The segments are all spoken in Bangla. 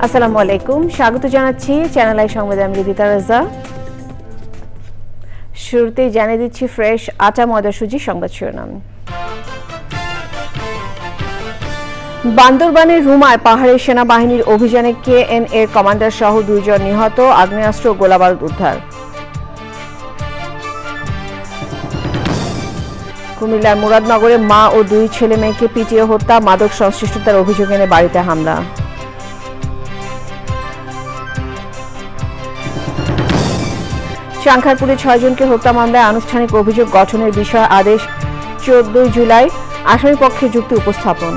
আসসালামু আলাইকুম, স্বাগত জানাচ্ছি চ্যানেল আই সংবাদে। আমি রিদিতা রাজা। শুরুতেই জানিয়ে দিচ্ছি ফ্রেশ আটা ময়দা সুজি সংবাদ শিরোনাম। বান্দরবানের রুমায় পাহাড়ি সেনাবাহিনীর অভিযানে KN এর কমান্ডার সহ 2 জন নিহত, আগ্নেয়াস্ত্র ও গোলাবারুদ উদ্ধার। কুমিল্লার মুরাদনগরে মা ও 2 ছেলে মেয়েকে পিটিয়ে হত্যা, মাদক সংশ্লিষ্টতার অভিযোগ এনে বাড়িতে হামলা। চাংখারপুরে 6 জনকে হত্যা মামলায় আনুষ্ঠানিক অভিযোগ গঠনের বিষয়ে আদেশ 14 জুলাই, আসামি পক্ষে যুক্তি উপস্থাপন।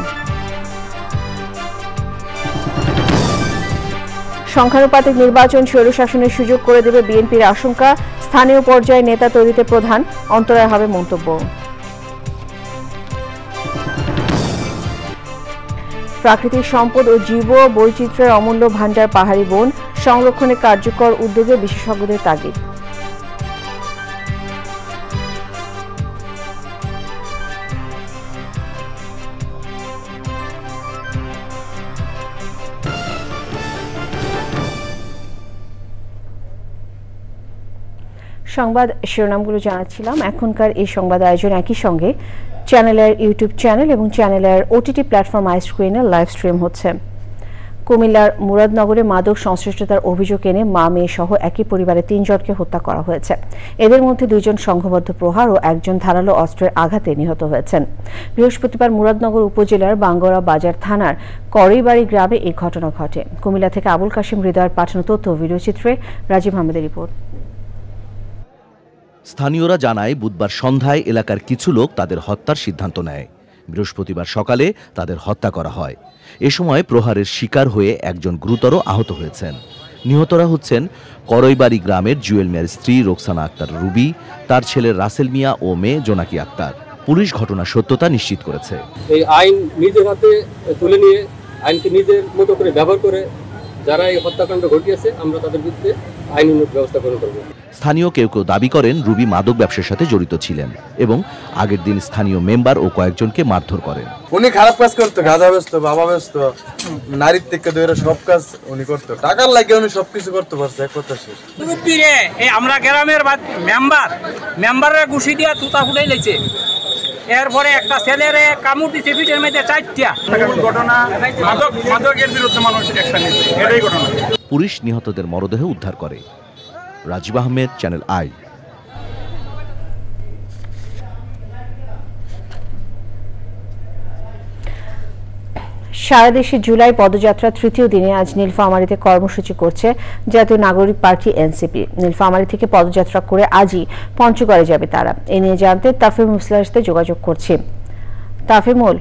সংখ্যানুপাতিক নির্বাচন স্বৈরশাসনের সুযোগ করে দেবে বিএনপির আশঙ্কা, স্থানীয় পর্যায়ে নেতা তৈরিতে প্রধান অন্তরায় হবে মন্তব্য। প্রাকৃতিক সম্পদ ও জীব বৈচিত্র্যের অমূল্য ভাণ্ডার পাহাড়ি বন, সংরক্ষণে কার্যকর উদ্যোগে বিশেষজ্ঞদের তাগিদ। সংবাদ শিরোনামগুলো জানাচ্ছিলাম। এখনকার এই সংবাদ আয়োজন একই সঙ্গে চ্যানেলের ইউটিউব চ্যানেল এবং চ্যানেলের OTT প্ল্যাটফর্ম আইস্ক্রিনে লাইভ স্ট্রিম হচ্ছে। কুমিল্লার মুরাদনগরে মাদক সংশ্লিষ্টতার অভিযোগ এনে মা মেয়ে সহ একই পরিবারের 3 জনকে হত্যা করা হয়েছে। এদের মধ্যে 2 জন সংঘবদ্ধ প্রহার ও 1 জন ধারালো অস্ত্রের আঘাতে নিহত হয়েছেন। বৃহস্পতিবার মুরাদনগর উপজেলার বাঙ্গরা বাজার থানার করইবাড়ি গ্রামে এই ঘটনা ঘটে। কুমিল্লা থেকে আবুল কাশিম হৃদয়ের পাঠানো তথ্য ও ভিডিওচিত্রে রাজীব আহমেদের রিপোর্ট। স্থানীয়রা জানায়, বুধবার সন্ধ্যায় এলাকার কিছু লোক তাদের হত্যার সিদ্ধান্ত নেয়। বৃহস্পতিবার সকালে তাদের হত্যা করা হয়। এ সময় প্রহারের শিকার হয়ে 1 জন গুরুতর আহত হয়েছেন। নিহতরা হচ্ছেন করইবাড়ি গ্রামের জুয়েল মিয়ার স্ত্রী রোকসানা আক্তার রুবি, তার ছেলে রাসেল মিয়া ও মেয়ে জোনাকি আক্তার। পুলিশ ঘটনার সত্যতা নিশ্চিত করেছে। এই আইন নিজের হাতে তুলে নিয়ে আইনকে নিজের মতো করে ব্যবহার করে যারা এই হত্যাকাণ্ড ঘটিয়েছে, আমরা তাদের বিরুদ্ধে আইনি ব্যবস্থা গ্রহণ করব। স্থানীয় কেউ কেউ দাবি করেন রুবি মাদক ব্যবসার সাথে জড়িত ছিলেন এবং আগের দিন স্থানীয় মেম্বার ও কয়েকজনকে মারধর করেন। উনি খারাপ কাজ করতো, গাঁজা বেচতো, বাবা বেচতো, নারীর থেকে ধরে সব কাজ উনি করতো। টাকার লাগে উনি সবকিছু করতে পারছে। এক কথা শেষ। আমরা গ্রামের মেম্বারের ঘুষি দিয়া তুতা ফুটাই লেছে। এরপরে একটা ছেলেরে কামড় দিছে পিঠের মধ্যে 4টা। ঘটনা মাদকের বিরুদ্ধে মানুষ অ্যাকশন নিচ্ছে, এটাই ঘটনা। পুলিশ নিহতদের মরদেহ উদ্ধার করে। Rajib Ahmed, channel I. সারা দেশে জুলাই পদযাত্রা 3য় দিনে আজ নীলফামারীতে কর্মসূচি করছে জাতীয় নাগরিক পার্টি NCP। নীলফামারী থেকে পদযাত্রা করে আজই পঞ্চগড়ে যাবে তারা। এ নিয়ে জানতে তাফিমুল সাথে যোগাযোগ করছি। তাফিমুল,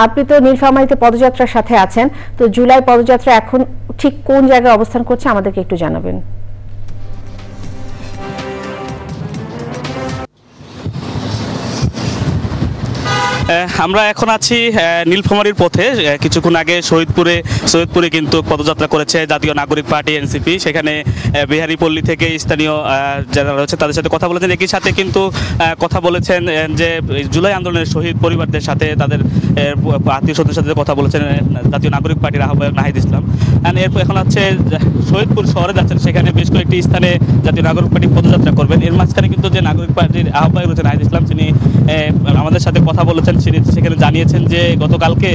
আপনি তো নীলফামারীতে পদযাত্রার সাথে আছেন, তো জুলাই পদযাত্রা এখন ঠিক কোন জায়গায় অবস্থান করছে আমাদেরকে একটু জানাবেন। আমরা এখন আছি নীলফামারীর পথে। কিছুক্ষণ আগে শহীদপুরে কিন্তু পদযাত্রা করেছে জাতীয় নাগরিক পার্টি NCP। সেখানে বিহারীপল্লী থেকে স্থানীয় যারা রয়েছে তাদের সাথে কথা বলেছেন। একই সাথে কিন্তু কথা বলেছেন যে জুলাই আন্দোলনের শহীদ পরিবারদের সাথে, তাদের আত্মীয় স্বজনের সাথে কথা বলেছেন জাতীয় নাগরিক পার্টির আহ্বায়ক নাহিদ ইসলাম। এরপর এখন হচ্ছে শহীদপুর শহরে যাচ্ছেন, সেখানে বেশ কয়েকটি স্থানে জাতীয় নাগরিক পার্টি পদযাত্রা করবেন। এর মাঝখানে কিন্তু যে নাগরিক পার্টির আহ্বায়ক রয়েছেন নাহিদ ইসলাম, তিনি আমাদের সাথে কথা বলেছেন। সেখানে জানিয়েছেন যে গতকালকে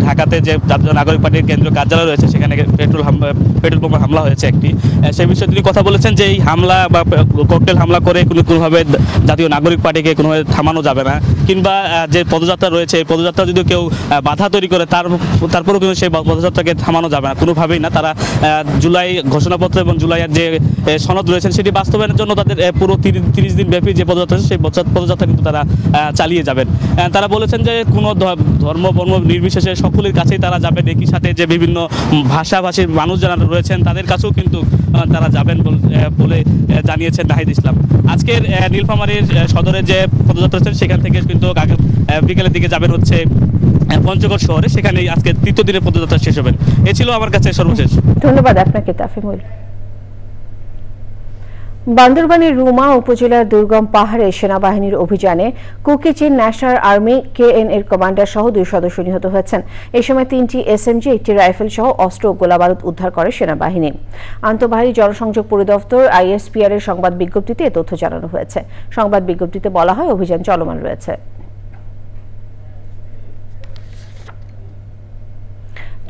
ঢাকাতে যে জাতীয় নাগরিক পার্টির কেন্দ্রীয় কার্যালয় রয়েছে, সেখানে পেট্রোল বোমার হামলা হয়েছে একটি। সেই বিষয়ে তিনি কথা বলেছেন যে এই হামলা বা ককটেল হামলা করে কোনোভাবে জাতীয় নাগরিক পার্টিকে কোনোভাবে থামানো যাবে না, কিংবা যে পদযাত্রা রয়েছে এই পদযাত্রা যদি কেউ বাধা তৈরি করে তারপরেও কিন্তু সেই পদযাত্রাকে থামানো যাবে না, কোনোভাবেই না। তারা জুলাই ঘোষণাপত্র এবং জুলাইয়ের যে সনদ রয়েছেন সেটি বাস্তবায়নের জন্য তাদের পুরো 30 দিন ব্যাপী যে পদযাত্রা সেই পদযাত্রা কিন্তু তারা চালিয়ে যাবেন। তারা বলেছেন যে কোনো ধর্ম বর্ণ নির্বিশেষে সকলের কাছেই তারা যাবেন। একই সাথে যে বিভিন্ন ভাষাভাষীর মানুষ যারা রয়েছেন তাদের কাছেও কিন্তু তারা যাবেন বলে জানিয়েছেন নাহিদ ইসলাম। আজকের নীলফামারীর সদরের যে পদযাত্রা ছিল সেখান থেকে কিন্তু বিকেলের দিকে যাবেন হচ্ছে পঞ্চগড় শহরে, সেখানে আজকে 3য় দিনের পদযাত্রা শেষ হবেন। এ ছিল আমার কাছে সর্বশেষ। ধন্যবাদ আপনাকে তাফিমুল। বান্দরবানের রুমা উপজেলার দুর্গম পাহাড়ে সেনাবাহিনীর অভিযানে কুকিচিন ন্যাশনাল আর্মি KN এর কমান্ডার সহ 2 সদস্য নিহত হয়েছেন। এই সময় 3টি SMG, 1টি রাইফেল সহ অস্ত্র ও গোলাবারুদ উদ্ধার করে সেনাবাহিনী। আন্তঃবাহিনী জনসংযোগ পরিদপ্তর ISPR এর সংবাদ বিজ্ঞপ্তিতে এ তথ্য জানানো হয়েছে। সংবাদ বিজ্ঞপ্তিতে বলা হয় অভিযান চলমান রয়েছে।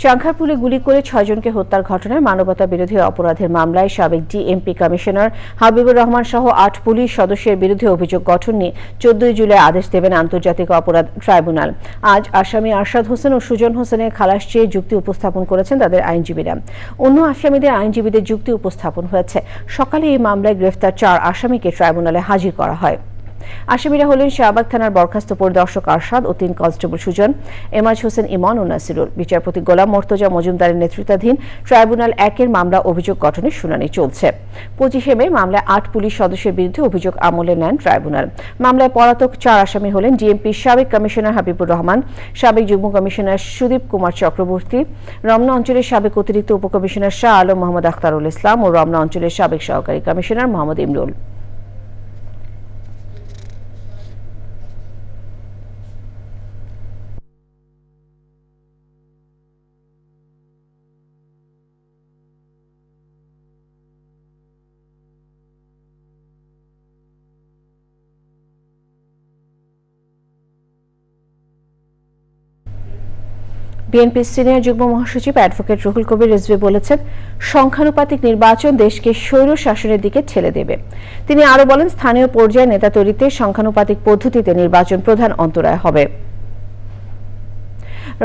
চাংখারপুলে গুলি করে 6 জনকে হত্যার ঘটনায় মানবতা বিরোধী অপরাধের মামলায় সাবেক DMP কমিশনার হাবিবুর রহমান সহ 8 পুলিশ সদস্যের বিরুদ্ধে অভিযোগ গঠন নিয়ে 14 জুলাই আদেশ দেবেন আন্তর্জাতিক অপরাধ ট্রাইব্যুনাল। আজ আসামি আরশাদ হোসেন ও সুজন হোসেনের খালাস চেয়ে যুক্তি উপস্থাপন করেছেন তাদের আইনজীবীরা। অন্য আসামিদের আইনজীবীদের যুক্তি উপস্থাপন হয়েছে। সকালে এই মামলায় গ্রেফতার 4 আসামিকে ট্রাইব্যুনালে হাজির করা হয়। আসামিরা হলেন শাহবাগ থানার বরখাস্ত পরিদর্শক আরশাদ ও 3 কনস্টেবল সুজন, এমাজ হোসেন ইমন ও নাসিরুল। বিচারপতি গোলাম মর্তজা মজুমদারের নেতৃত্বাধীন ট্রাইব্যুনাল 1 এর মামলা অভিযোগ গঠনের শুনানি চলছে। 25 মে মামলায় 8 পুলিশ সদস্যের বিরুদ্ধে অভিযোগ আমলে নেন ট্রাইব্যুনাল। মামলায় পলাতক 4 আসামি হলেন ডিএমপির সাবেক কমিশনার হাবিবুর রহমান, সাবেক যুগ্ম কমিশনার সুদীপ কুমার চক্রবর্তী, রমনা অঞ্চলের সাবেক অতিরিক্ত উপকমিশনার শাহ আলম মোহাম্মদ আখতারুল ইসলাম ও রমনা অঞ্চলের সাবেক সহকারী কমিশনার মোহাম্মদ ইমরুল। বিএনপির সিনিয়র যুগ্ম মহাসচিব অ্যাডভোকেট রুহুল কবির রিজভী বলেছেন, সংখ্যানুপাতিক নির্বাচন দেশকে স্বৈর শাসনের দিকে ঠেলে দেবে। তিনি আরো বলেন, স্থানীয় পর্যায়ে নেতা তৈরিতে সংখ্যানুপাতিক পদ্ধতিতে নির্বাচন প্রধান অন্তরায় হবে।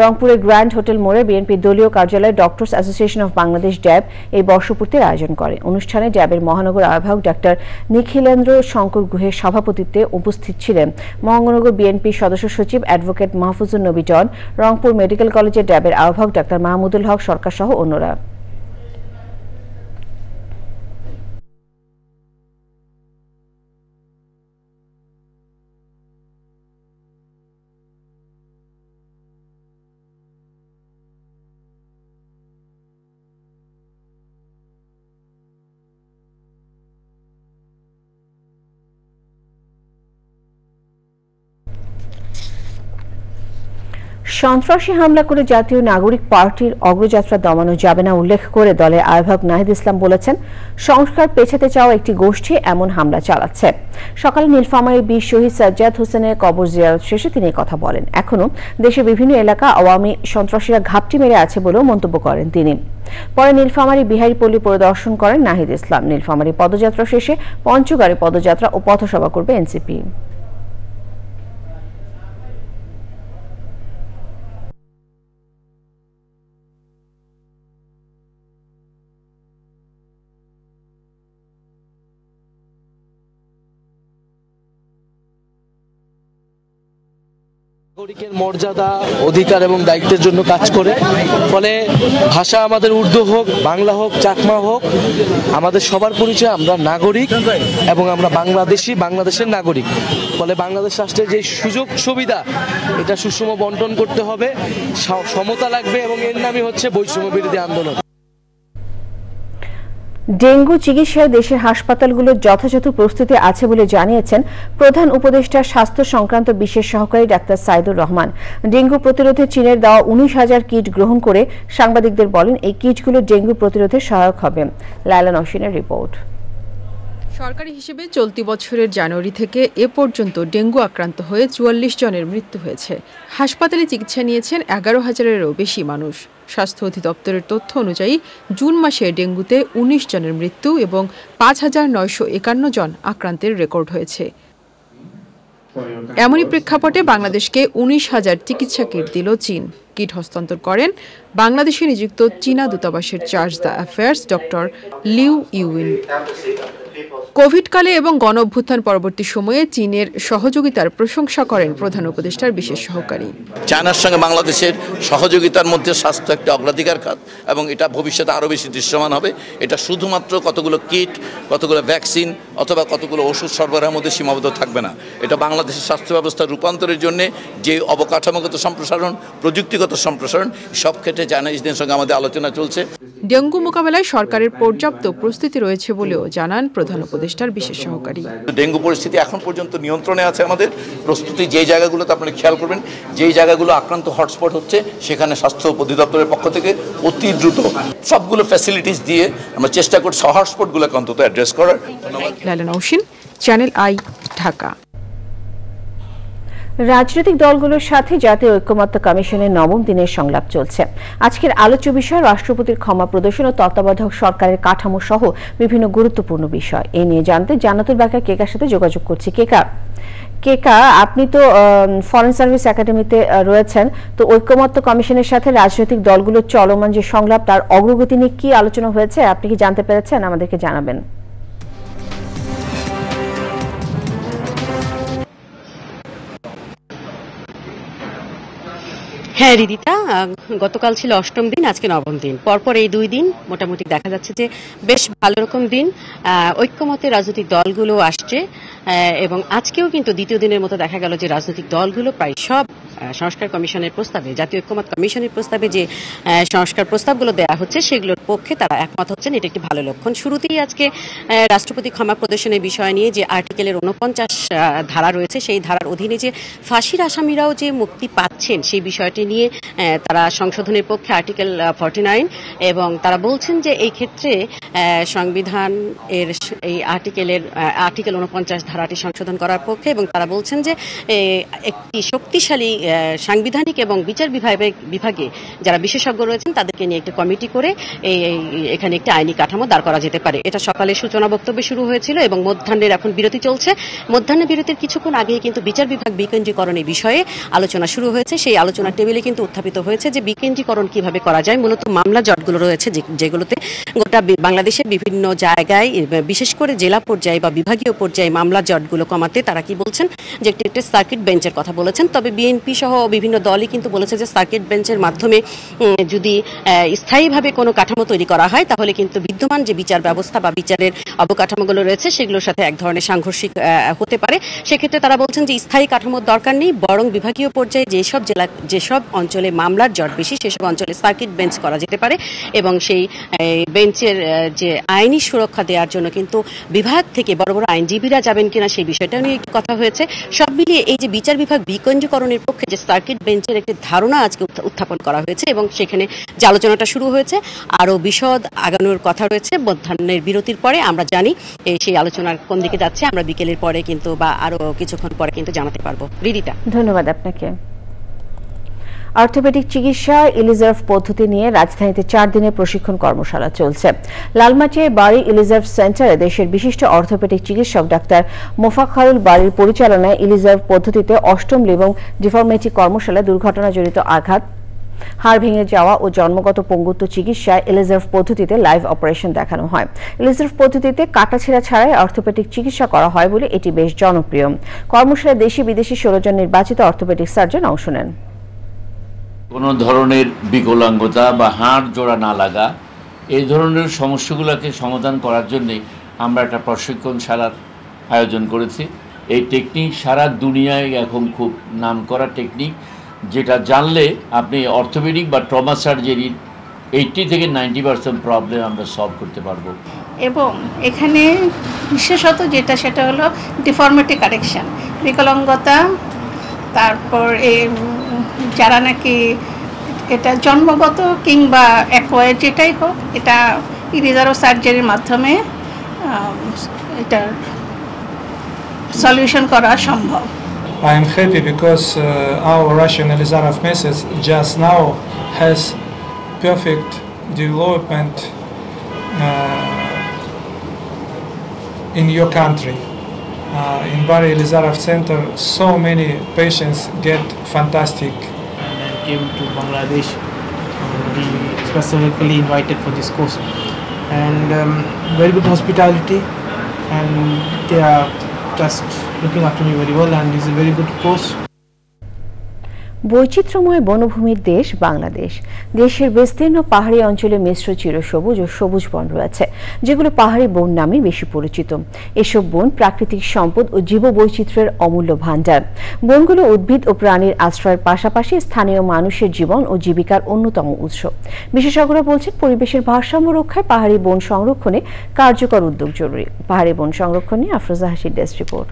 রংপুরের গ্র্যান্ড হোটেল মোড়ে বিএনপির দলীয় কার্যালয়ে ডক্টরস অ্যাসোসিয়েশন অফ বাংলাদেশ ড্যাব এই বর্ষপূর্তির আয়োজন করে। অনুষ্ঠানে ড্যাবের মহানগর আহ্বায়ক ডাক্তার নিখিলেন্দ্র শঙ্কর গুহের সভাপতিত্বে উপস্থিত ছিলেন মহানগর বিএনপির সদস্য সচিব অ্যাডভোকেট মাহফুজুর নবী টন, রংপুর মেডিকেল কলেজের ড্যাবের আহ্বায়ক ডাক্তার মাহমুদুল হক সরকার সহ অন্যরা। সন্ত্রাসী হামলা করে জাতীয় নাগরিক পার্টির অগ্রযাত্রা দমানো যাবে না উল্লেখ করে দলের আহ্বায়ক নাহিদ ইসলাম বলেছেন, সংস্কার পেছাতে চাওয়া একটি গোষ্ঠী এমন হামলা চালাচ্ছে। সকালে নীলফামারীর বীর শহীদ সাজ্জাদ হোসেনের কবর জিয়ারত শেষে তিনি কথা বলেন। এখনো দেশের বিভিন্ন এলাকা আওয়ামী সন্ত্রাসীরা ঘাপটি মেরে আছে বলেও মন্তব্য করেন তিনি। পরে নীলফামারী বিহারীপল্লী পরিদর্শন করেন নাহিদ ইসলাম। নীলফামারী পদযাত্রা শেষে পঞ্চগড়ে পদযাত্রা ও পথসভা করবে এনসিপি। নাগরিকের মর্যাদা, অধিকার এবং দায়িত্বের জন্য কাজ করে। ফলে ভাষা আমাদের উর্দু হোক, বাংলা হোক, চাকমা হোক, আমাদের সবার পরিচয় আমরা নাগরিক এবং আমরা বাংলাদেশি, বাংলাদেশের নাগরিক। ফলে বাংলাদেশ রাষ্ট্রের যে সুযোগ সুবিধা এটা সুষম বন্টন করতে হবে, সমতা লাগবে এবং এর নামই হচ্ছে বৈষম্য বিরোধী আন্দোলন। ডেঙ্গু চিকিৎসায় দেশের হাসপাতালগুলো যথাযথ প্রস্তুতি আছে বলে জানিয়েছেন প্রধান উপদেষ্টা স্বাস্থ্য সংক্রান্ত বিশেষ সহকারী ডাক্তার সাইদুর রহমান। ডেঙ্গু প্রতিরোধে চীনের দেওয়া 19,000 কিট গ্রহণ করে সাংবাদিকদের বলেন, এই কিটগুলো ডেঙ্গু প্রতিরোধে সহায়ক হবে। লায়লা নওশিনের রিপোর্ট। সরকারি হিসেবে চলতি বছরের জানুয়ারি থেকে এ পর্যন্ত ডেঙ্গু আক্রান্ত হয়ে 44 জনের মৃত্যু হয়েছে। হাসপাতালে চিকিৎসা নিয়েছেন 11,000-এরও বেশি মানুষ। স্বাস্থ্য অধিদপ্তরের তথ্য অনুযায়ী জুন মাসে ডেঙ্গুতে 19 জনের মৃত্যু এবং 5,951 জন আক্রান্তের রেকর্ড হয়েছে। এমনই প্রেক্ষাপটে বাংলাদেশকে 19,000 চিকিৎসা কিট দিল চীন। কিট হস্তান্তর করেন বাংলাদেশে নিযুক্ত চীনা দূতাবাসের charge d'affaires doctor Liu Yuyin. কোভিডকালে এবং গণ অভ্যুত্থান পরবর্তী সময়ে চীনের সহযোগিতার প্রশংসা করেন প্রধান উপদেষ্টার বিশেষ সহকারী। চায়নার সঙ্গে বাংলাদেশের সহযোগিতার মধ্যে স্বাস্থ্য একটা অগ্রাধিকার খাত এবং এটা ভবিষ্যতে আরও বেশি দৃশ্যমান হবে। এটা শুধুমাত্র কতগুলো কিট, কতগুলো ভ্যাকসিন অথবা কতগুলো ওষুধ সরবরাহের মধ্যে সীমাবদ্ধ থাকবে না। এটা বাংলাদেশের স্বাস্থ্য ব্যবস্থার রূপান্তরের জন্য যে অবকাঠামোগত সম্প্রসারণ, প্রযুক্তিগত সম্প্রসারণ, সব ক্ষেত্রে চায়নিজদের সঙ্গে আমাদের আলোচনা চলছে। ডেঙ্গু মোকাবেলায় সরকারের পর্যাপ্ত প্রস্তুতি রয়েছে বলেও জানান প্রধান উপদেষ্টার বিশেষ সহকারী। ডেঙ্গু পরিস্থিতি এখন পর্যন্ত নিয়ন্ত্রণে আছে। আমাদের প্রস্তুতি যেই জায়গাগুলোতে আপনারা খেয়াল করবেন, যেই জায়গাগুলো আক্রান্ত হটস্পট হচ্ছে সেখানে স্বাস্থ্য অধিদপ্তরের পক্ষ থেকে অতি দ্রুত সবগুলো ফ্যাসিলিটিস দিয়ে আমরা চেষ্টা করছি হটস্পটগুলোকে অন্তত অ্যাড্রেস করার। Laila Nowshin, channel I, Dhaka. রাজনৈতিক দলগুলোর সাথে জাতীয় ঐক্যমত্য কমিশনের 9ম দিনের সংলাপ চলছে। আজকের আলোচ্য বিষয় রাষ্ট্রপতির ক্ষমা প্রদর্শন ও তত্ত্বাবধায়ক সরকারের কাঠামো সহ বিভিন্ন গুরুত্বপূর্ণ বিষয়। এ নিয়ে জানতে জান্নাতুল বাকের কেকার সাথে যোগাযোগ করছি। কেকা, আপনি তো ফরেন সার্ভিস একাডেমিতে রয়েছেন, তো ঐক্যমত্য কমিশনের সাথে রাজনৈতিক দলগুলোর চলমান যে সংলাপ তার অগ্রগতি নিয়ে কি আলোচনা হয়েছে আপনি কি জানতে পেরেছেন? আমাদেরকে জানাবেন। হ্যাঁ রিদিতা, গতকাল ছিল 8ম দিন, আজকে 9ম দিন। পরপর এই 2 দিন মোটামুটি দেখা যাচ্ছে যে বেশ ভালো রকম দিন। ঐক্যমতের রাজনৈতিক দলগুলো আসছে এবং আজকেও কিন্তু দ্বিতীয় দিনের মতো দেখা গেল যে রাজনৈতিক দলগুলো প্রায় সব সংস্কার কমিশনের প্রস্তাবে, জাতীয় ঐক্যমত কমিশনের প্রস্তাবে যে সংস্কার প্রস্তাবগুলো দেওয়া হচ্ছে সেগুলোর পক্ষে তারা একমত হচ্ছেন। এটা একটি ভালো লক্ষণ। শুরুতেই আজকে রাষ্ট্রপতি ক্ষমা প্রদর্শনের বিষয় নিয়ে যে আর্টিকেলের 49 ধারা রয়েছে, সেই ধারার অধীনে যে ফাঁসির আসামিরাও যে মুক্তি পাচ্ছেন সেই বিষয়টি নিয়ে তারা সংশোধনের পক্ষে আর্টিকেল 49, এবং তারা বলছেন যে এই ক্ষেত্রে সংবিধান এর এই আর্টিকেল 49 ধারাটি সংশোধন করার পক্ষে, এবং তারা বলছেন যে একটি শক্তিশালী সাংবিধানিক এবং বিচার বিভাগে যারা বিশেষজ্ঞ রয়েছেন তাদেরকে নিয়ে একটি কমিটি করে এখানে একটি আইনি কাঠামো দাঁড় করা যেতে পারে। এটা সকালে সূচনা বক্তব্যে শুরু হয়েছিল এবং মধ্যাহ্নের এখন বিরতি চলছে। মধ্যাহ্ন বিরতির কিছুক্ষণ আগেই কিন্তু বিচার বিভাগ বিকেন্দ্রীকরণের বিষয়ে আলোচনা শুরু হয়েছে। সেই আলোচনার টেবিলে কিন্তু উত্থাপিত হয়েছে যে বিকেন্দ্রীকরণ কিভাবে করা যায়। মূলত মামলা জটগুলো রয়েছে যেগুলোতে গোটা বাংলাদেশের বিভিন্ন জায়গায়, বিশেষ করে জেলা পর্যায়ে বা বিভাগীয় পর্যায়ে মামলা জটগুলো কমাতে তারা কি বলছেন যে একটি সার্কিট বেঞ্চের কথা বলেছেন। তবে বিএনপি সহ বিভিন্ন দলই কিন্তু বলেছে যে সার্কিট বেঞ্চের মাধ্যমে যদি স্থায়ীভাবে কোনো কাঠামো তৈরি করা হয় তাহলে কিন্তু বিদ্যমান যে বিচার ব্যবস্থা বা বিচারের অবকাঠামোগুলো রয়েছে সেগুলোর সাথে এক ধরনের সাংঘর্ষিক হতে পারে। সেক্ষেত্রে তারা বলছেন যে স্থায়ী কাঠামোর দরকার নেই, বরং বিভাগীয় পর্যায়ে যেসব অঞ্চলে মামলার জট বেশি সেসব অঞ্চলে সার্কিট বেঞ্চ করা যেতে পারে, এবং সেই বেঞ্চের যে আইনি সুরক্ষা দেওয়ার জন্য কিন্তু বিভাগ থেকে বড় বড় আইনজীবীরা যাবেন কিনা সেই বিষয়টা নিয়ে একটু কথা হয়েছে। সব মিলিয়ে এই যে বিচার বিভাগ বিকেন্দ্রীকরণের পক্ষে যে সার্কিট বেঞ্চের একটি ধারণা আজকে উত্থাপন করা হয়েছে, এবং সেখানে যে আলোচনাটা শুরু হয়েছে আরও বিশদ আগানোর কথা রয়েছে মধ্যাহ্নের বিরতির পরে। আমরা জানি সেই আলোচনার কোন দিকে যাচ্ছে, আমরা বিকেলের পরে কিন্তু বা আরও কিছুক্ষণ পরে কিন্তু জানাতে পারবো। রিদিতা, ধন্যবাদ আপনাকে। অর্থোপেডিক চিকিৎসা ইলিজার্ভ পদ্ধতি নিয়ে রাজধানীতে 4 দিনের প্রশিক্ষণ কর্মশালা চলছে। লালমাটিয়ায় বাড়ি ইলিজার্ভ সেন্টারে দেশের বিশিষ্ট অর্থোপেডিক চিকিৎসক ডাক্তার মোফাক্খারুল বাড়ির পরিচালনায় ইলিজার্ভ পদ্ধতিতে 8ম লিবং ডিফর্মিটি কর্মশালায় দুর্ঘটনাজনিত আঘাত, হাড় ভেঙে যাওয়া ও জন্মগত পঙ্গুত্ব চিকিৎসায় ইলিজার্ভ পদ্ধতিতে লাইভ অপারেশন দেখানো হয়। ইলিজার্ভ পদ্ধতিতে কাটাছেঁড়া ছাড়াই অর্থোপেডিক চিকিৎসা করা হয় বলে এটি বেশ জনপ্রিয়। কর্মশালায় দেশি বিদেশি 16 জন নির্বাচিত অর্থোপেডিক সার্জন অংশ নেন। কোনো ধরনের বিকলাঙ্গতা বা হাড় জোড়া না লাগা, এই ধরনের সমস্যাগুলোকে সমাধান করার জন্যে আমরা একটা প্রশিক্ষণশালার আয়োজন করেছি। এই টেকনিক সারা দুনিয়ায় এখন খুব নামকরা টেকনিক, যেটা জানলে আপনি অর্থোপেডিক বা ট্রমা সার্জারির 80 থেকে 90% প্রবলেম আমরা সলভ করতে পারবো। এবং এখানে বিশেষত সেটা হলো ডিফর্মিটি কারেকশন, বিকলাঙ্গতা, তারপর যারা নাকি এটা জন্মগত কিংবা অ্যাকোয়ার্ড যেটাই হোক, এটা ইলিজার্ভ সার্জারির মাধ্যমে এটা সলিউশন করা সম্ভব। I am happy because our Russian Elizarov method just now has perfect development in your country. In Bari Elizarov Center, so many patients get fantastic. And I came to Bangladesh, we specifically invited for this course, and very good hospitality, and they are just looking after me very well, and it's a very good course. বৈচিত্র্যময় বনভূমির দেশ বাংলাদেশ। দেশের বিস্তীর্ণ পাহাড়ি অঞ্চলে মিশ্র চিরসবুজ ও সবুজ বন রয়েছে, যেগুলো পাহাড়ি বন নামে বেশি পরিচিত। এসব বন প্রাকৃতিক সম্পদ ও জীববৈচিত্র্যের অমূল্য ভাণ্ডার। বনগুলো উদ্ভিদ ও প্রাণীর আশ্রয়ের পাশাপাশি স্থানীয় মানুষের জীবন ও জীবিকার অন্যতম উৎস। বিশেষজ্ঞরা বলছেন, পরিবেশের ভারসাম্য রক্ষায় পাহাড়ি বন সংরক্ষণে কার্যকর উদ্যোগ জরুরি। পাহাড়ি বন সংরক্ষণ নিয়ে আফরোজা হাসির ডেস্ক রিপোর্ট।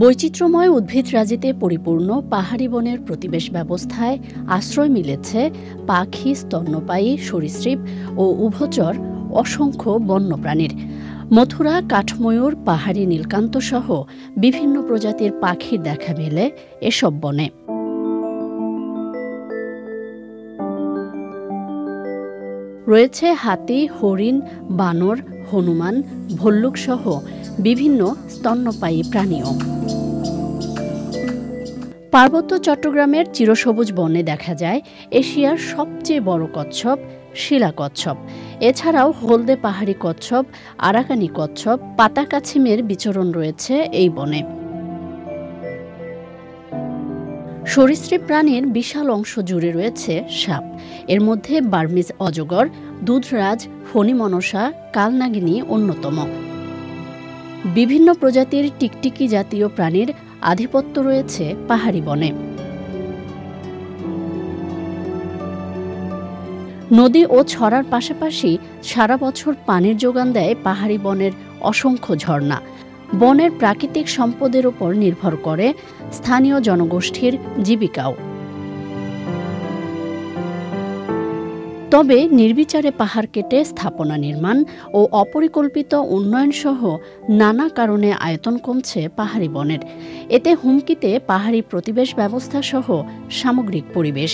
বৈচিত্র্যময় উদ্ভিদরাজিতে পরিপূর্ণ পাহাড়ি বনের প্রতিবেশ ব্যবস্থায় আশ্রয় মিলেছে পাখি, স্তন্যপায়ী, সরীসৃপ ও উভচর অসংখ্য বন্যপ্রাণীর। মথুরা, কাঠময়ূর, পাহাড়ি নীলকান্ত সহ বিভিন্ন প্রজাতির পাখির দেখা মেলে এসব বনে। রয়েছে হাতি, হরিণ, বানর, হনুমান, ভল্লুক সহ বিভিন্ন স্তন্যপায়ী প্রাণীও। পার্বত্য চট্টগ্রামের চিরসবুজ বনে দেখা যায় এশিয়ার সবচেয়ে বড় কচ্ছপ, শিলা কচ্ছপ। এছাড়াও হলদে পাহাড়ি কচ্ছপ, আরাকানি কচ্ছপ, পাতাকাছিমের বিচরণ রয়েছে এই বনে। সরীসৃপ প্রাণীর বিশাল অংশ জুড়ে রয়েছে সাপ। এর মধ্যে বার্মিজ অজগর, দুধরাজ, ফণিমনসা, কালনাগিনী অন্যতম। বিভিন্ন প্রজাতির টিকটিকি জাতীয় প্রাণীর আধিপত্য রয়েছে পাহাড়ি বনে। নদী ও ছড়ার পাশাপাশি সারা বছর পানির যোগান দেয় পাহাড়ি বনের অসংখ্য ঝর্ণা। বনের প্রাকৃতিক সম্পদের উপর নির্ভর করে স্থানীয় জনগোষ্ঠীর জীবিকাও। তবে নির্বিচারে পাহাড় কেটে স্থাপনা নির্মাণ ও অপরিকল্পিত উন্নয়ন সহ নানা কারণে আয়তন কমছে পাহাড়ি বনের। এতে হুমকিতে পাহাড়ি প্রতিবেশ ব্যবস্থা সহ সামগ্রিক পরিবেশ।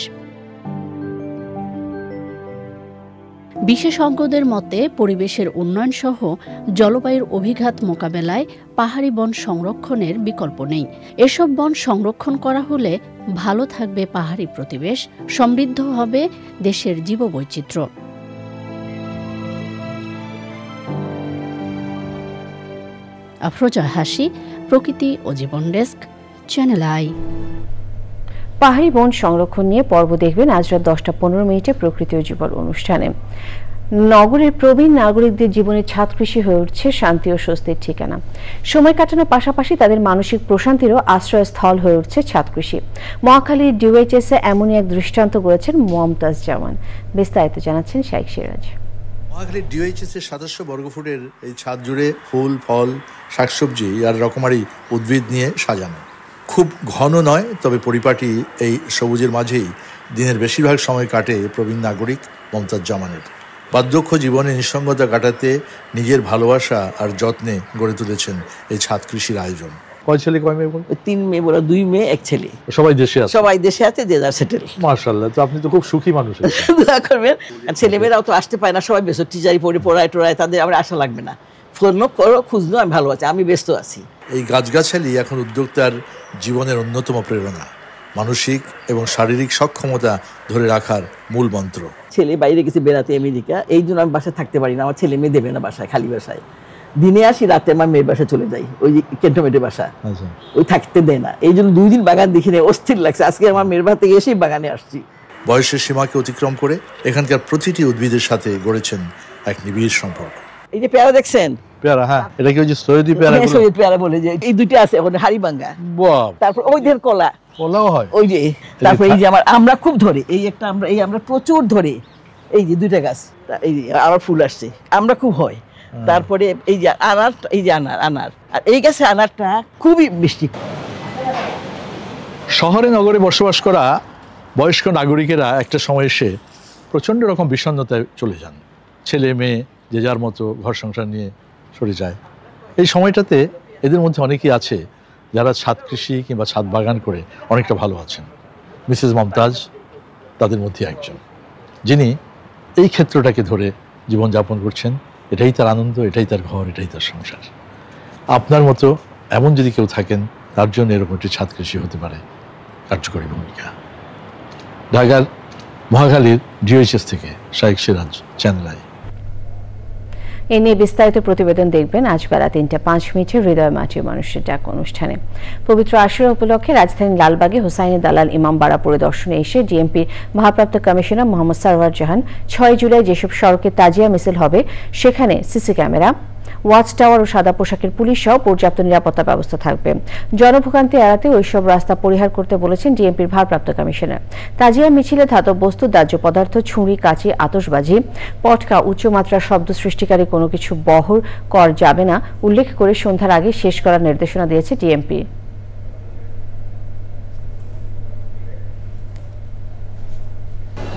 বিশেষজ্ঞদের মতে, পরিবেশের উন্নয়ন সহ জলবায়ুর অভিঘাত মোকাবেলায় পাহাড়ি বন সংরক্ষণের বিকল্প নেই। এসব বন সংরক্ষণ করা হলে ভালো থাকবে পাহাড়ি প্রতিবেশ, সমৃদ্ধ হবে দেশের জীববৈচিত্র্য। আফরোজা হাসি, প্রকৃতি ও জীবন ডেস্ক, চ্যানেল আই। পাহাড়ি বন সংরক্ষণ নিয়ে পর্ব দেখবেন আজ রাত 10:15 প্রকৃতি ও জীবন অনুষ্ঠানে। নগরের প্রবীণ নাগরিকদের জীবনে ছাদ কৃষি হয়ে উঠছে শান্তি ও স্বস্তির ঠিকানা। সময় কাটানোর পাশাপাশি তাদের মানসিক প্রশান্তিরও আশ্রয়স্থল হয়ে উঠছে ছাদ কৃষি। মহাখালীর ডিওএইচএস এ এমনই এক দৃষ্টান্ত করেছেন মমতাজ জামান। বিস্তারিত জানাচ্ছেন শাইখ সিরাজ। মহাখালীর ডিওএইচএস এর ৭০০ বর্গফুটের এই ছাদ জুড়ে ফুল, ফল, শাকসবজি আর রকমারি উদ্ভিদ নিয়ে সাজানো। খুব ঘন নয়, তবে পরিপাটি এই সবুজের মাঝেই দিনের বেশিরভাগ সময় কাটে প্রবীণ নাগরিক মমতাজ জামানের। বার্ধক্য জীবনে নিঃসঙ্গতা কাটাতে নিজের ভালোবাসা আর যত্নে গড়ে তুলেছেন এই ছাদ কৃষির আয়োজন। কয় ছেলে কয় মেয়ে? 3 মেয়ে বলে 2 মেয়ে 1 ছেলে। সবাই দেশে আছে? সবাই দেশে আছে, যে যার সেটেল। মাশাআল্লাহ, তো আপনি তো খুব সুখী মানুষ। দোয়া করবেন। আর ছেলেমেয়েরাও তো আসতে পায় না, সবাই ব্যস্ত, টিচারি পড়ায়, তাদের আমার আশা লাগবে না। ফোন করো, খুঁজলো, আমি ভালো আছি, আমি ব্যস্ত আছি। এই গাছগাছালি এখন উদ্যোক্তার জীবনের অন্যতম প্রেরণা, মানসিক এবং শারীরিক সক্ষমতা ধরে রাখার মূল মন্ত্র। ছেলে বাইরে গেছে বেড়াতে আমেরিকা, এই জন্য আমি বাসায় থাকতে পারি না। আমার ছেলে মেয়ে দেবে না বাসায়, খালি বাসায়। দিনে আসি, রাতে আমার মেয়ের বাসায় চলে যাই, ওই ক্যান্টনমেন্টের বাসা, ওই থাকতে দেয় না। এই জন্য 2 দিন বাগান দেখি না, অস্থির লাগছে। আজকে আমার মেয়ের বাড়ি থেকে এসেই বাগানে আসছি। বয়সের সীমাকে অতিক্রম করে এখানকার প্রতিটি উদ্ভিদের সাথে গড়েছেন এক নিবিড় সম্পর্ক। এই যে পেয়ারা দেখছেন, পেয়ারা, হ্যাঁ, এটা কি ওই যে সৈয়দি পেয়ারা? সৈয়দ পেয়ারা বলে, যে এই 2টা আছে ওখানে, হাড়িভাঙ্গা। তারপর ওই দের কলা, কলাও হয় ওই যে। তারপর এই যে আমরা খুব ধরে, এই একটা আমরা প্রচুর ধরে, এই যে 2টা গাছ, এই যে আবার ফুল আসছে, আমরা খুব হয়। তারপরে এই যে আনার, এই যে আনার, আর এই গাছে আনারটা খুবই মিষ্টি। শহরে নগরে বসবাস করা বয়স্ক নাগরিকেরা একটা সময় এসে প্রচণ্ড রকম বিষণ্ণতায় চলে যান। ছেলে মেয়ে যে যার মতো ঘর সংসার নিয়ে সরে যায়। এই সময়টাতে এদের মধ্যে অনেকেই আছে যারা ছাদ কৃষি কিংবা ছাদ বাগান করে অনেকটা ভালো আছেন। মিসেস মমতাজ তাদের মধ্যে একজন, যিনি এই ক্ষেত্রটাকে ধরে জীবনযাপন করছেন। এটাই তার আনন্দ, এটাই তার ঘর, এটাই তার সংসার। আপনার মতো এমন যদি কেউ থাকেন, তার জন্য এরকম একটি ছাদ কৃষি হতে পারে কার্যকরী ভূমিকা। ঢাকার মহাখালীর ডিওএইচএস থেকে শাইখ সিরাজ, চ্যানেল আই। এ নিয়ে বিস্তারিত প্রতিবেদন দেখবেন আজ বেলা ৩:৫ হৃদয় মাটির মানুষের ডাক অনুষ্ঠানে। পবিত্র আশুরা উপলক্ষে রাজধানীর লালবাগে হোসাইনী দালাল ইমামবাড়া পরিদর্শনে এসে ডিএমপির ভারপ্রাপ্ত কমিশনার মোহাম্মদ সরওয়ার জাহান ৬ জুলাই যেসব সড়কে তাজিয়া মিছিল হবে সেখানে সিসি ক্যামেরা, ওয়াচ টাওয়ার ও সাদা পোশাকের পুলিশ সহ পর্যাপ্ত নিরাপত্তা ব্যবস্থা থাকবে। জনভোগান্তি এড়াতে ওইসব রাস্তা পরিহার করতে বলেছেন ডিএমপির ভারপ্রাপ্ত কমিশনার। তাজিয়া মিছিলে ধাতব বস্তু, দাহ্য পদার্থ, ছুরি, কাঁচি, আতশবাজি, পটকা, উচ্চমাত্রার শব্দ সৃষ্টিকারী কোনো কিছু বহর করা যাবে না উল্লেখ করে সন্ধ্যার আগে শেষ করার নির্দেশনা দিয়েছে ডিএমপি।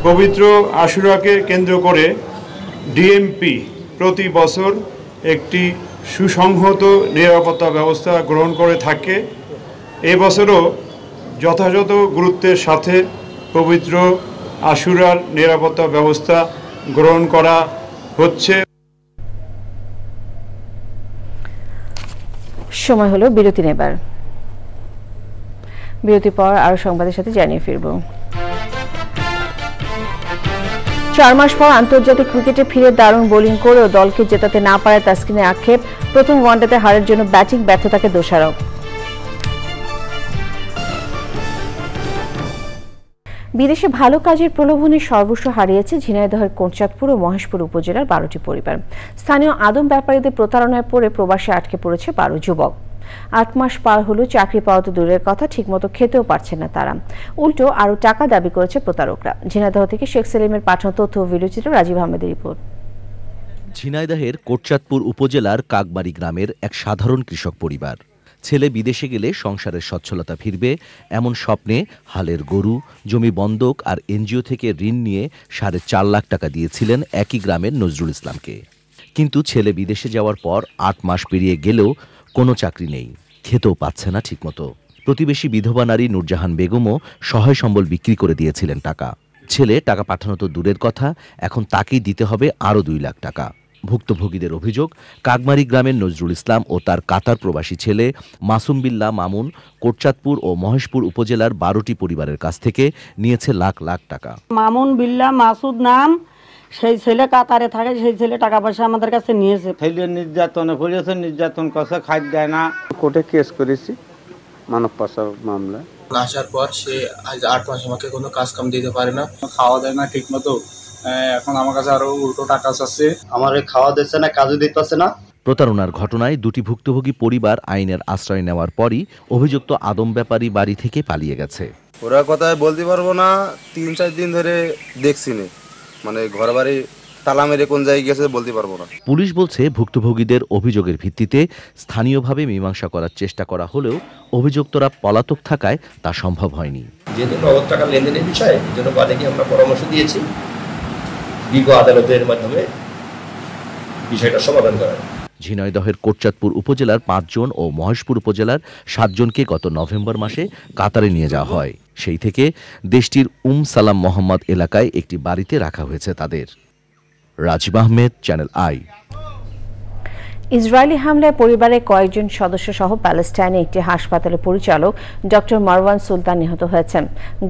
পবিত্র আশুরাকে কেন্দ্র করে ডিএমপি প্রতি বছর একটি সুসংহত নিরাপত্তা ব্যবস্থা গ্রহণ করে থাকে। এবছরও যথাযথ গুরুত্বের সাথে পবিত্র আশুরার নিরাপত্তা ব্যবস্থা গ্রহণ করা হচ্ছে। সময় হলো বিরতি নেবার। বিরতির পর আরো সংবাদের সাথে জানিয়ে ফিরব। ৪ মাস পর আন্তর্জাতিক ক্রিকেটে ফিরে দারুণ বোলিং করেও দলকে জেতাতে না পারে তাসকিনের আক্ষেপ। প্রথম ওয়ানডেতে হারের জন্য ব্যাটিং ব্যর্থতাকে দোষারোপ। বিদেশে ভালো কাজের প্রলোভনে সর্বস্ব হারিয়েছে ঝিনাইদহের কোটচাঁদপুর ও মহেশপুর উপজেলার ১২টি পরিবার। স্থানীয় আদম ব্যাপারীদের প্রতারণায় পড়ে প্রবাসে আটকে পড়েছে ১২ যুবক। ৮ মাস পার হলো, চাকরি পাওয়া তো দূরের কথা, ঠিকমতো খেতেও পারছেন না তারা। উল্টো আরো টাকা দাবি করেছে প্রতারকরা। ঝিনাইদহ থেকে শেখ সেলিমের পাঠানো তথ্য ও ভিডিওচিত্র রাজীব আহমেদের রিপোর্ট। ঝিনাইদহের কোটচাঁদপুর উপজেলার কাকবাড়ি গ্রামের এক সাধারণ কৃষক পরিবার। ছেলে বিদেশে গেলে সংসারের সচ্ছলতা ফিরবে এমন স্বপ্নে হালের গরু, জমি বন্ধক আর এনজিও থেকে ঋণ নিয়ে ৪.৫ লাখ টাকা দিয়েছিলেন একই গ্রামের নজরুল ইসলামকে। কিন্তু ছেলে বিদেশে যাওয়ার পর ৮ মাস পেরিয়ে গেলেও কোনো চাকরি নেই, খেতেও পাচ্ছে না ঠিকমতো। প্রতিবেশী বিধবা নারী নূরজাহান বেগমও সহায় সম্বল বিক্রি করে দিয়েছিলেন টাকা। ছেলে টাকা পাঠানো তো দূরের কথা, এখন তাকেই দিতে হবে আরও ২ লাখ টাকা। ভুক্তভোগীদের অভিযোগ, কাকমারি গ্রামের নজরুল ইসলাম ও তার কাতার প্রবাসী ছেলে মাসুম বিল্লাহ মামুন কোটচাঁদপুর ও মহেশপুর উপজেলার ১২টি পরিবারের কাছ থেকে নিয়েছে লাখ লাখ টাকা। মামুন বিল্লাহ মাসুদ নাম, সেই ছেলে কাতারে থাকে, সেই ছেলে টাকা পয়সা আমাদের কাছে নিয়েছে। ছেলে নির্যাতনে পড়েছে, নির্যাতন করছে, খাদ্য দেয় না। কোর্টে কেস করেছি মানব পাচার মামলা। আসার পর সে আজ ৮ মাস আমাকে কোনো কাজ কাম দিতে পারে না, খাওয়া দেয় না ঠিক মতো। এখন আমার কাছে আরো উল্টো টাকা আছে, আমার খাওয়া দিচ্ছে না, কাজও দিতেছে না। প্রতারণার ঘটনায় দুটি ভুক্তভোগী পরিবার আইনের আশ্রয় নেওয়ার পরই অভিযুক্ত আদম ব্যাপারী বাড়ি থেকে পালিয়ে গেছে। ওরা কথায় বলতে পারবো না, ৩-৪ দিন ধরে দেখছি না, মানে ঘর বাড়ি তালা মেরে কোন জায়গায় গেছে বলতে পারবো না। পুলিশ বলছে ভুক্তভোগীদের অভিযোগের ভিত্তিতে স্থানীয়ভাবে মীমাংসা করার চেষ্টা করা হলেও অভিযুক্তরা পলাতক থাকায় তা সম্ভব হয়নি। যেহেতু নগদ টাকা লেনদেনের বিষয়ে জন্য বাদীকে আমরা পরামর্শ দিয়েছি বিজ্ঞ আদালতের মাধ্যমে বিষয়টা সমাধান করার। ঝিনাইদহের কোটচাঁদপুর উপজেলার ৫ জন ও মহেশপুর উপজেলার ৭ জনকে গত নভেম্বর মাসে কাতারে নিয়ে যাওয়া হয়। সেই থেকে দেশটির সালাম মোহাম্মদ এলাকায় একটি বাড়িতে রাখা হয়েছে তাদের। Rajib Ahmed, channel I. ইসরায়েলি হামলায় পরিবারের কয়েকজন সদস্য সহ প্যালেস্টাইনে একটি হাসপাতালের পরিচালক ডক্টর মারওয়ান সুলতান নিহত হয়েছেন।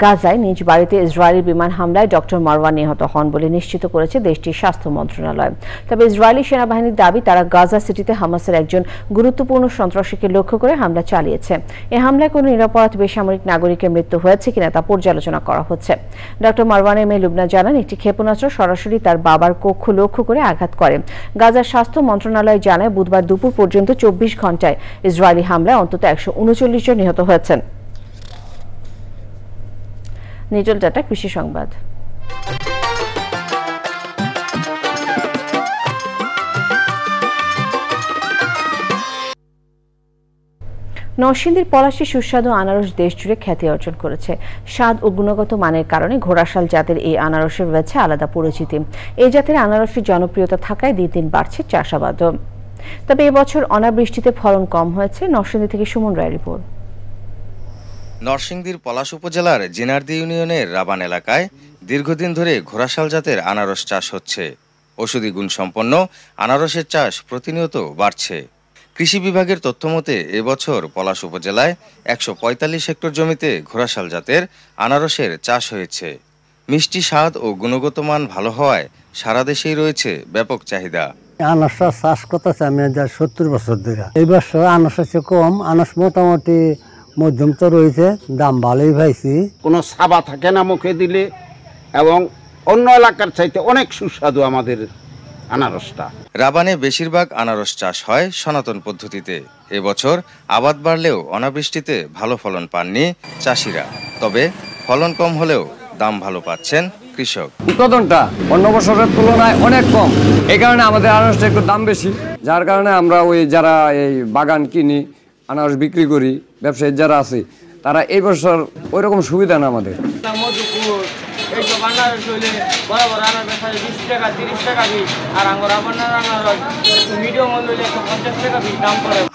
গাজায় নিজ বাড়িতে ইসরায়েলি বিমান হামলায় ডক্টর মারওয়ান নিহত হন বলে নিশ্চিত করেছে দেশটির স্বাস্থ্য মন্ত্রণালয়। তবে ইসরায়েলি সেনাবাহিনীর দাবি, তারা গাজা সিটিতে হামাসের একজন গুরুত্বপূর্ণ সন্ত্রাসীকে লক্ষ্য করে হামলা চালিয়েছে। এ হামলায় কোনো নিরপরাধ বেসামরিক নাগরিকের মৃত্যু হয়েছে কিনা তা পর্যালোচনা করা হচ্ছে। ডক্টর মারওয়ানের মেয়ে লুবনা জানান, একটি ক্ষেপণাস্ত্র সরাসরি তার বাবার কক্ষ লক্ষ্য করে আঘাত করে। গাজার স্বাস্থ্য মন্ত্রণালয় জানায়, বুধবার দুপুর পর্যন্ত ২৪ ঘন্টায় ইসরায়েলি হামলায় অন্তত ১৩৯ জন নিহত হয়েছেন। নিটল ডাটা, কৃষি সংবাদ। নরসিংদীর পলাশী সুস্বাদু আনারস দেশ জুড়ে খ্যাতি অর্জন করেছে। স্বাদ ও গুণগত মানের কারণে ঘোড়াশাল জাতের এই আনারসের রয়েছে আলাদা পরিচিতি। এই জাতের আনারসের জনপ্রিয়তা থাকায় দিন দিন বাড়ছে চাষাবাদও। তবে এবছর অনাবৃষ্টিতে ফলন কম হয়েছে। নরসিংদী থেকে সুমন রায় রিপোর্ট। নরসিংদীর পলাশ উপজেলার জেনারদি ইউনিয়নের রাবান এলাকায় দীর্ঘদিন ধরে ঘোড়াশাল জাতের আনারস চাষ হচ্ছে। ঔষধি গুণসম্পন্ন আনারসের চাষ প্রতিনিয়ত বাড়ছে। কৃষি বিভাগের তথ্যমতে এবছর পলাশ উপজেলায় ১৪৫ হেক্টর জমিতে ঘোড়াশাল জাতের আনারসের চাষ হয়েছে। মিষ্টি স্বাদ ও গুণগত মান ভালো হওয়ায় সারা দেশেই রয়েছে ব্যাপক চাহিদা। আনারসটা চাষ করতেছে আমি 70 বছর ধরে। এই বছর আনারস আছে কম, আনারস মোটামুটি মধ্যম তো রয়েছে, দাম ভালোই পাইছি। কোনো সাবা থাকে না মুখে দিলে, এবং অন্য এলাকার চাইতে অনেক সুস্বাদু আমাদের আনারসটা। রাবানে বেশিরভাগ আনারস চাষ হয় সনাতন পদ্ধতিতে। এবছর আবাদ বাড়লেও অনাবৃষ্টিতে ভালো ফলন পাননি চাষিরা। তবে ফলন কম হলেও দাম ভালো পাচ্ছেন কৃষক। উৎপাদনটা অন্য বছরের তুলনায় অনেক কম, এই কারণে আমাদের আনারসটা একটু দাম বেশি, যার কারণে আমরা ওই যারা এই বাগান কিনি, আনারস বিক্রি করি, ব্যবসায়ী যারা আছে, তারা এই বছর ওই রকম সুবিধা না আমাদের।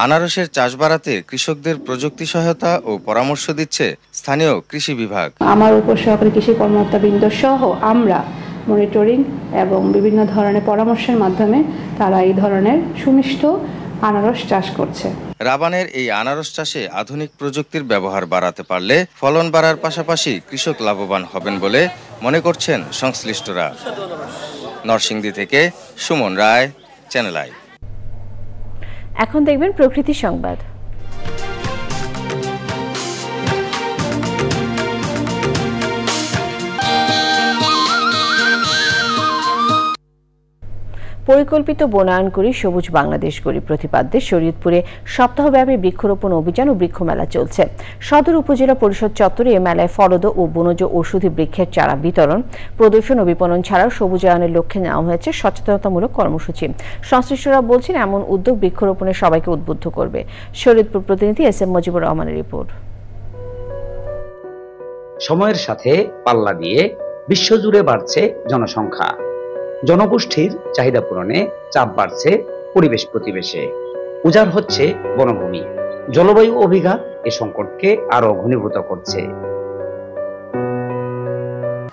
আনারসের চাষ বাড়াতে কৃষকদের প্রযুক্তি সহায়তা ও পরামর্শ দিচ্ছে স্থানীয় কৃষি বিভাগ। আমার উপর সহকারী কৃষি কর্মকর্তাবৃন্দ সহ আমরা মনিটরিং এবং বিভিন্ন ধরনের পরামর্শের মাধ্যমে তারা এই ধরনের সুমিষ্ট আনারস চাষ করছে। রাবানের এই আনারস চাষে আধুনিক প্রযুক্তির ব্যবহার বাড়াতে পারলে ফলন বাড়ার পাশাপাশি কৃষক লাভবান হবেন বলে মনে করছেন সংশ্লিষ্টরা। নরসিংদী থেকে সুমন রায়, চ্যানেল আই। এখন দেখবেন প্রকৃতি সংবাদ। পরিকল্পিত বনায়ন করি সবুজ বাংলাদেশ গড়ি প্রতিপাদ্যে শরীয়তপুরে সপ্তাহব্যাপী বৃক্ষরোপণ অভিযান ও বৃক্ষমেলা চলছে। সদর উপজেলা পরিষদ চত্বরে এ মেলায় ফলদ ও বনজ ঔষধি বৃক্ষের চারা বিতরণ, প্রদর্শন ও বিপণন ছাড়াও সবুজায়নের লক্ষ্যে নেওয়া হয়েছে সচেতনতামূলক কর্মসূচি। সংশ্লিষ্টরা বলছেন এমন উদ্যোগ বৃক্ষরোপণে সবাইকে উদ্বুদ্ধ করবে। শরীয়তপুর প্রতিনিধি এস এম মুজিবুর রহমানের রিপোর্ট। সময়ের সাথে পাল্লা দিয়ে বিশ্বজুড়ে বাড়ছে জনসংখ্যা, জনগোষ্ঠীর চাহিদা পূরণে চাপ বাড়ছে পরিবেশ প্রতিবেশে, উজাড় হচ্ছে বনভূমি। জলবায়ু অভিঘাত এ সংকটকে আরো ঘনীভূত করছে।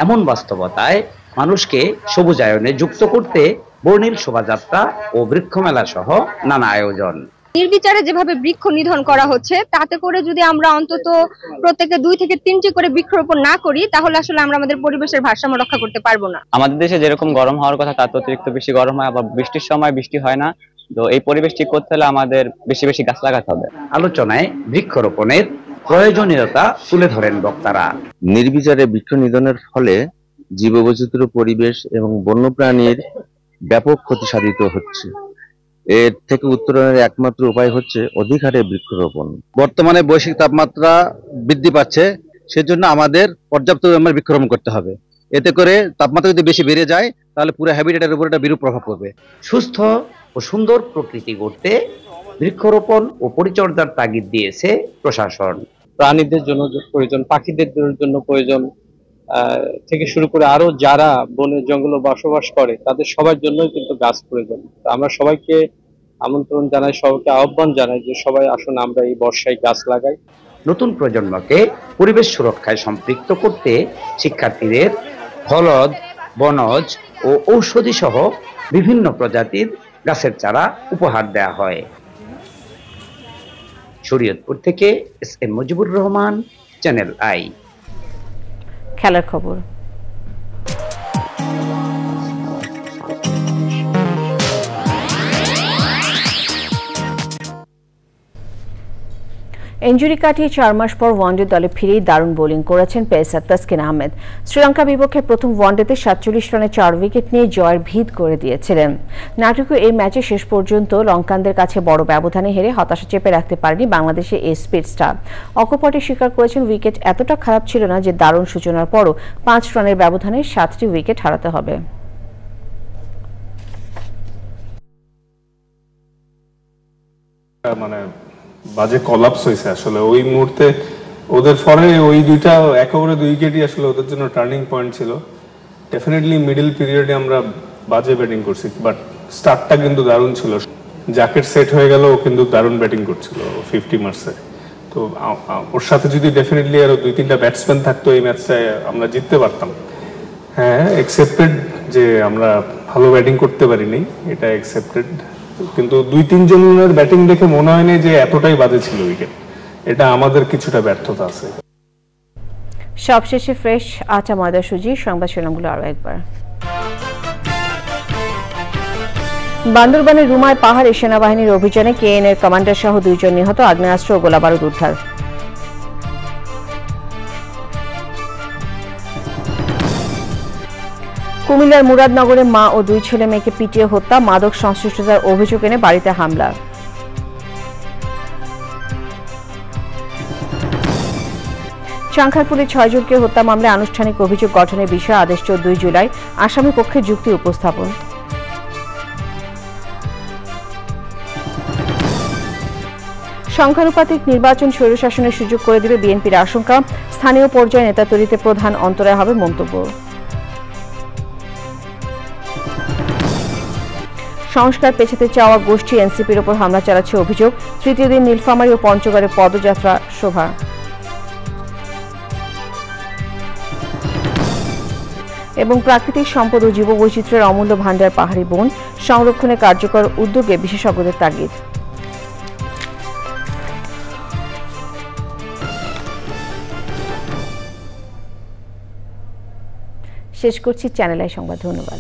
এমন বাস্তবতায় মানুষকে সবুজায়নে যুক্ত করতে বর্ণিল শোভাযাত্রা ও বৃক্ষমেলা সহ নানা আয়োজন। নির্বিচারে যেভাবে বৃক্ষ নিধন করা হচ্ছে, তাতে করে যদি আমরা অন্তত প্রত্যেকে 2 থেকে 3টি করে বৃক্ষরোপণ না করি, তাহলে আসলে আমরা আমাদের পরিবেশের ভারসাম্য রক্ষা করতে পারবো না। আমাদের দেশে যেরকম গরম হওয়ার কথা তার অতিরিক্ত বেশি গরম হয়, আবার বৃষ্টির সময় বৃষ্টি হয় না। তো এই পরিবেশ ঠিক করতে হলে আমাদের বেশি বেশি গাছ লাগাতে হবে। আলোচনায় বৃক্ষরোপণের প্রয়োজনীয়তা তুলে ধরেন বক্তারা। নির্বিচারে বৃক্ষ নিধনের ফলে জীববৈচিত্র্য, পরিবেশ এবং বন্যপ্রাণীর ব্যাপক ক্ষতি সাধিত হচ্ছে। এর থেকে উত্তরণের একমাত্র উপায় হচ্ছে অধিক হারে বৃক্ষরোপণ। বর্তমানে বৈশ্বিক তাপমাত্রা বৃদ্ধি পাচ্ছে, সেজন্য আমাদের পর্যাপ্ত পরিমাণে বৃক্ষরোপণ করতে হবে। এতে করে তাপমাত্রা যদি বেশি বেড়ে যায় তাহলে পুরো হ্যাবিটেটের উপর একটা বিরূপ প্রভাব পড়বে। সুস্থ ও সুন্দর প্রকৃতি গড়তে বৃক্ষরোপণ ও পরিচর্যার তাগিদ দিয়েছে প্রশাসন। প্রাণীদের জন্য প্রয়োজন, পাখিদের জন্য প্রয়োজন, থেকে শুরু করে আরো যারা বনে জঙ্গলে বসবাস করে তাদের সবার জন্যই কিন্তু গাছ প্রয়োজন। আমরা সবাইকে আমন্ত্রণ জানাই, সবাইকে আহ্বান জানাই যে সবাই আসুন আমরা এই বর্ষায় গাছ লাগাই। নতুন প্রজন্মকে পরিবেশ সুরক্ষায় সম্পৃক্ত করতে শিক্ষার্থীদের ফলদ, বনজ ও ঔষধি সহ বিভিন্ন প্রজাতির গাছের চারা উপহার দেয়া হয়। শরীয়তপুর থেকে S M Mujibur Rahman, channel I. খেলার খবর। ইনজুরি কাটিয়ে 4 মাস পর ওয়ানডে দলে ফিরেই দারুণ বোলিং করেছেন পেসার তাসকিন আহমেদ। শ্রীলঙ্কা বিপক্ষে প্রথম ওয়ানডেতে 47 রানে 4 উইকেট নিয়ে জয়ের ভিত করে দিয়েছিলেন। নাটকীয় এই ম্যাচে শেষ পর্যন্ত লঙ্কানদের কাছে বড় ব্যবধানে হেরে হতাশা চেপে রাখতে পারেনি বাংলাদেশের এই স্পিড স্টার। অকপটে স্বীকার করেছেন উইকেট এতটা খারাপ ছিল না যে দারুণ সূচনার পরও 5 রানের ব্যবধানে 7টি উইকেট হারাতে হবে। বাজে কলাপস হয়েছে আসলে ওই মুহূর্তে ওদের ফলে ওই দুইটা একেবারে 2 উইকেটই আসলে ওদের জন্য টার্নিং পয়েন্ট ছিল। ডেফিনেটলি মিডল পিরিয়ডে আমরা বাজে ব্যাটিং করছি, বাট স্টার্টটা কিন্তু দারুণ ছিল। জ্যাকেট সেট হয়ে গেল, ও কিন্তু দারুণ ব্যাটিং করছিল 50 মার্সে। তো ওর সাথে যদি ডেফিনেটলি আরো 2-3টা ব্যাটসম্যান থাকতো এই ম্যাচটায় আমরা জিততে পারতাম। হ্যাঁ, অ্যাকসেপ্টেড যে আমরা ভালো ব্যাটিং করতে পারিনি, এটা অ্যাকসেপ্টেড। কিন্তু 2-3 জনের ব্যাটিং দেখে মনে হয়নি যে এতটাই বাজে ছিল উইকেট। এটা আমাদের কিছুটা ব্যর্থতা আছে। সবশেষে ফ্রেশ আটা ময়দা সুজি সংবাদ শিরোনামগুলো আরো একবার। বান্দরবানের রুমায় পাহাড়ে সেনাবাহিনীর অভিযানে কেএনএর কমান্ডার সহ 2 জন নিহত, আগ্নেয়াস্ত্র ও গোলাবারুদ উদ্ধার। কুমিল্লার মুরাদনগরে মা ও 2 ছেলে মেয়েকে পিটিয়ে হত্যা, মাদক সংশ্লিষ্টতার অভিযোগ এনে বাড়িতে হামলা। চাংখারপুলে 6 জনকে হত্যা মামলায় আনুষ্ঠানিক অভিযোগ গঠনের বিষয়ে আদেশ 14 জুলাই, আসামি পক্ষে যুক্তি উপস্থাপন। সংখ্যানুপাতিক নির্বাচন স্বৈরশাসনের সুযোগ করে দেবে বিএনপির আশঙ্কা, স্থানীয় পর্যায়ে নেতা তৈরিতে প্রধান অন্তরায় হবে মন্তব্য। সংস্কার পেছাতে চাওয়া গোষ্ঠী এনসিপির ওপর হামলা চালাচ্ছে অভিযোগ, তৃতীয় দিন নীলফামারী ও পঞ্চগড়ে পদযাত্রা সভা। এবং প্রাকৃতিক সম্পদ ও জীববৈচিত্র্যের অমূল্য ভাণ্ডার পাহাড়ি বন সংরক্ষণে কার্যকর উদ্যোগে বিশেষজ্ঞদের তাগিদ। শেষ করছি চ্যানেল আই সংবাদ। ধন্যবাদ।